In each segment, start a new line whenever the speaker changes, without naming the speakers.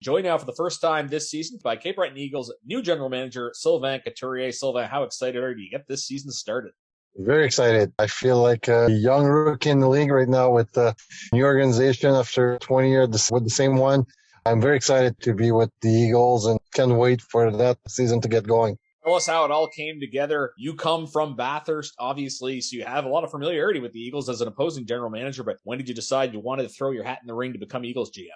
Joined now for the first time this season by Cape Breton Eagles new general manager Sylvain Couturier. Sylvain, how excited are you to get this season started?
Very excited. I feel like a young rookie in the league right now with the new organization after 20 years with the same one. I'm very excited to be with the Eagles and can't wait for that season to get going.
Tell us how it all came together. You come from Bathurst, obviously, so you have a lot of familiarity with the Eagles as an opposing general manager, but when did you decide you wanted to throw your hat in the ring to become Eagles GM?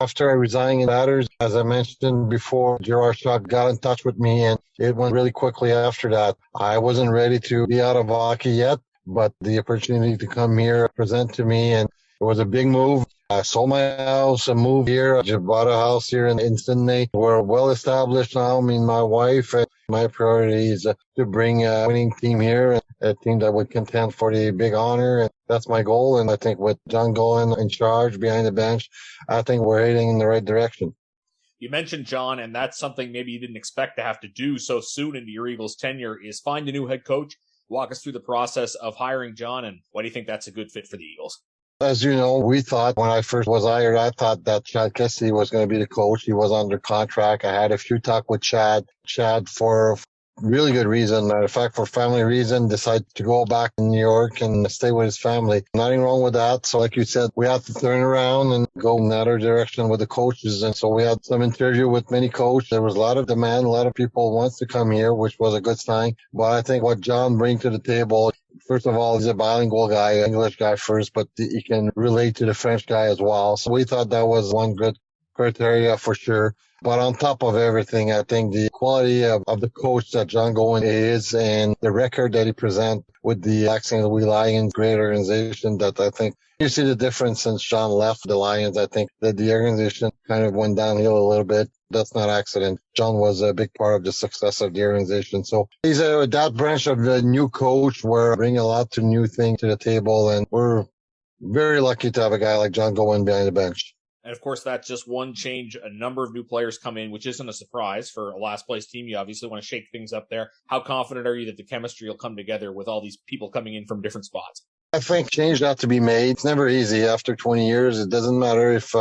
After I resigned in Batters, as I mentioned before, Gerard Shock got in touch with me and it went really quickly after that. I wasn't ready to be out of hockey yet, but the opportunity to come here present to me, and it was a big move. I sold my house and moved here. I just bought a house here in Sydney. We're well established now, me and my wife. And my priority is to bring a winning team here, and a team that would contend for the big honor. And that's my goal. And I think with John Golan in charge behind the bench, I think we're heading in the right direction.
You mentioned John, and that's something maybe you didn't expect to have to do so soon into your Eagles tenure, is find a new head coach. Walk us through the process of hiring John, and why do you think that's a good fit for the Eagles?
As you know, we thought when I first was hired, I thought that Chad Kessy was going to be the coach. He was under contract. I had a few talk with Chad. Chad, for really good reason, matter of fact, for family reason, decided to go back to New York and stay with his family. Nothing wrong with that. So like you said, we had to turn around and go in another direction with the coaches. And so we had some interview with many coaches. There was a lot of demand. A lot of people wants to come here, which was a good sign. But I think what John brings to the table, first of all, he's a bilingual guy, English guy first, but he can relate to the French guy as well. So we thought that was one good criteria for sure. But on top of everything, I think the quality of the coach that John Golan is and the record that he presents with the St. Louis Lions, great organization, that I think you see the difference since John left the Lions. I think that the organization kind of went downhill a little bit. That's not accident. John was a big part of the success of the organization. So he's that branch of the new coach. We're bringing a lot to new things to the table, and we're very lucky to have a guy like John Golan behind the bench.
And of course, that's just one change. A number of new players come in, which isn't a surprise for a last place team. You obviously want to shake things up there. How confident are you that the chemistry will come together with all these people coming in from different spots?
I think change got to be made. It's never easy after 20 years. It doesn't matter if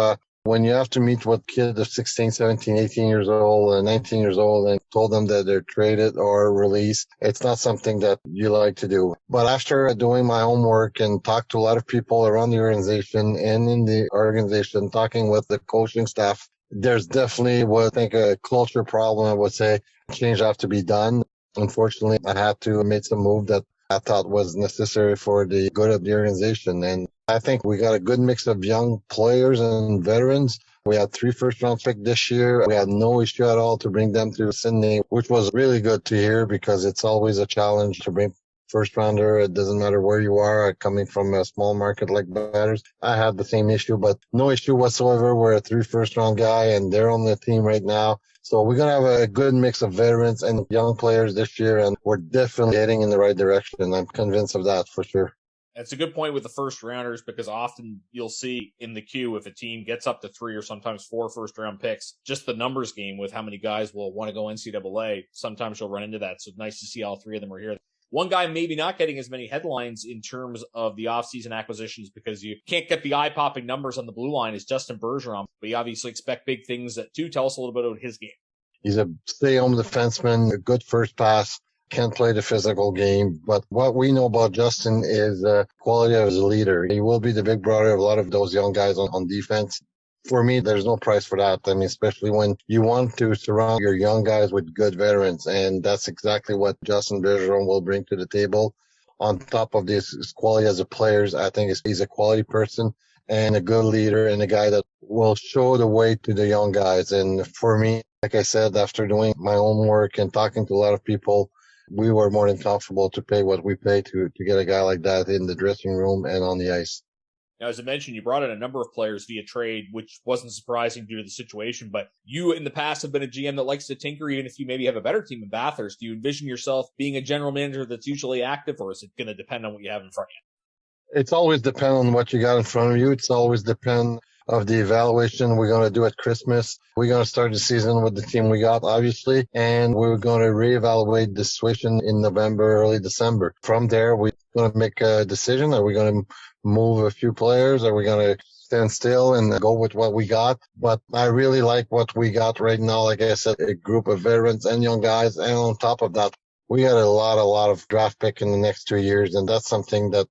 when you have to meet with kids of 16, 17, 18 years old, 19 years old, and told them that they're traded or released, it's not something that you like to do. But after doing my homework and talked to a lot of people around the organization and in the organization, talking with the coaching staff, there's definitely, I think, a culture problem. I would say change have to be done. Unfortunately, I had to make some move that I thought was necessary for the good of the organization. And I think we got a good mix of young players and veterans. We had 3 first-round picks this year. We had no issue at all to bring them to Sydney, which was really good to hear because it's always a challenge to bring first-rounder. It doesn't matter where you are, coming from a small market like Batters. I had the same issue, but no issue whatsoever. We're a 3 first-round guy, and they're on the team right now. So we're going to have a good mix of veterans and young players this year, and we're definitely heading in the right direction. I'm convinced of that for sure.
It's a good point with the first rounders because often you'll see in the queue if a team gets up to 3 or sometimes 4 first-round picks, just the numbers game with how many guys will want to go NCAA, sometimes you'll run into that. So it's nice to see all 3 of them are here. One guy maybe not getting as many headlines in terms of the offseason acquisitions because you can't get the eye-popping numbers on the blue line is Justin Bergeron, but you obviously expect big things too. Tell us a little bit about his game.
He's a stay-home defenseman, a good first pass, can't play the physical game. But what we know about Justin is the quality of his leader. He will be the big brother of a lot of those young guys on defense. For me, there's no price for that. I mean, especially when you want to surround your young guys with good veterans. And that's exactly what Justin Bergeron will bring to the table. On top of this, his quality as a player, I think he's a quality person and a good leader and a guy that will show the way to the young guys. And for me, like I said, after doing my homework and talking to a lot of people, we were more than comfortable to pay what we pay to get a guy like that in the dressing room and on the ice.
Now, as I mentioned, you brought in a number of players via trade, which wasn't surprising due to the situation, but you in the past have been a GM that likes to tinker, even if you maybe have a better team in Bathurst. Do you envision yourself being a general manager that's usually active, or is it going to depend on what you have in front of
you? It's always depend on what you got in front of you. It's always depend of the evaluation we're going to do at Christmas. We're going to start the season with the team we got, obviously, and we're going to reevaluate the situation in November, early December. From there, we're going to make a decision. Are we going to move a few players? Are we going to stand still and go with what we got. But I really like what we got right now. Like I said, a group of veterans and young guys. And on top of that, we got a lot of draft pick in the next 2 years. And that's something that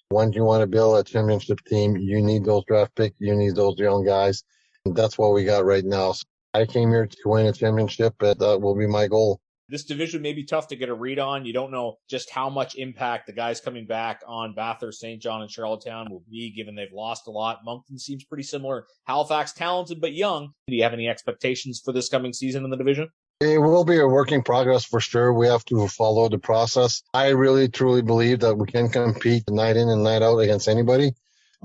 when you want to build a championship team, you need those draft picks. You need those young guys. And that's what we got right now. So I came here to win a championship, and that will be my goal.
This division may be tough to get a read on. You don't know just how much impact the guys coming back on Bathurst, St. John, and Charlottetown will be, given they've lost a lot. Moncton seems pretty similar. Halifax, talented but young. Do you have any expectations for this coming season in the division?
It will be a work in progress for sure. We have to follow the process. I really, truly believe that we can compete night in and night out against anybody.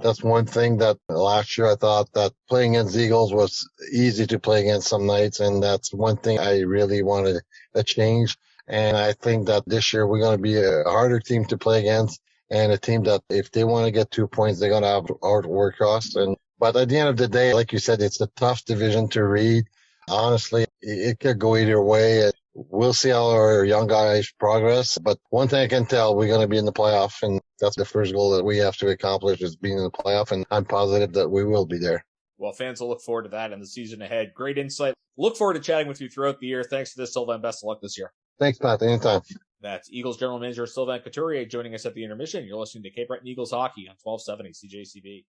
That's one thing that last year I thought that playing against Eagles was easy to play against some nights, and that's one thing I really wanted a change. And I think that this year we're going to be a harder team to play against, and a team that if they want to get 2 points, they're going to have to outwork us. But at the end of the day, like you said, it's a tough division to read. Honestly, it could go either way. We'll see how our young guys progress. But one thing I can tell, we're going to be in the playoff, and that's the first goal that we have to accomplish is being in the playoff, and I'm positive that we will be there.
Well, fans will look forward to that in the season ahead. Great insight. Look forward to chatting with you throughout the year. Thanks for this, Sylvain. Best of luck this year.
Thanks, Pat. Anytime.
That's Eagles General Manager Sylvain Couturier joining us at the intermission. You're listening to Cape Breton Eagles Hockey on 1270 CJCB.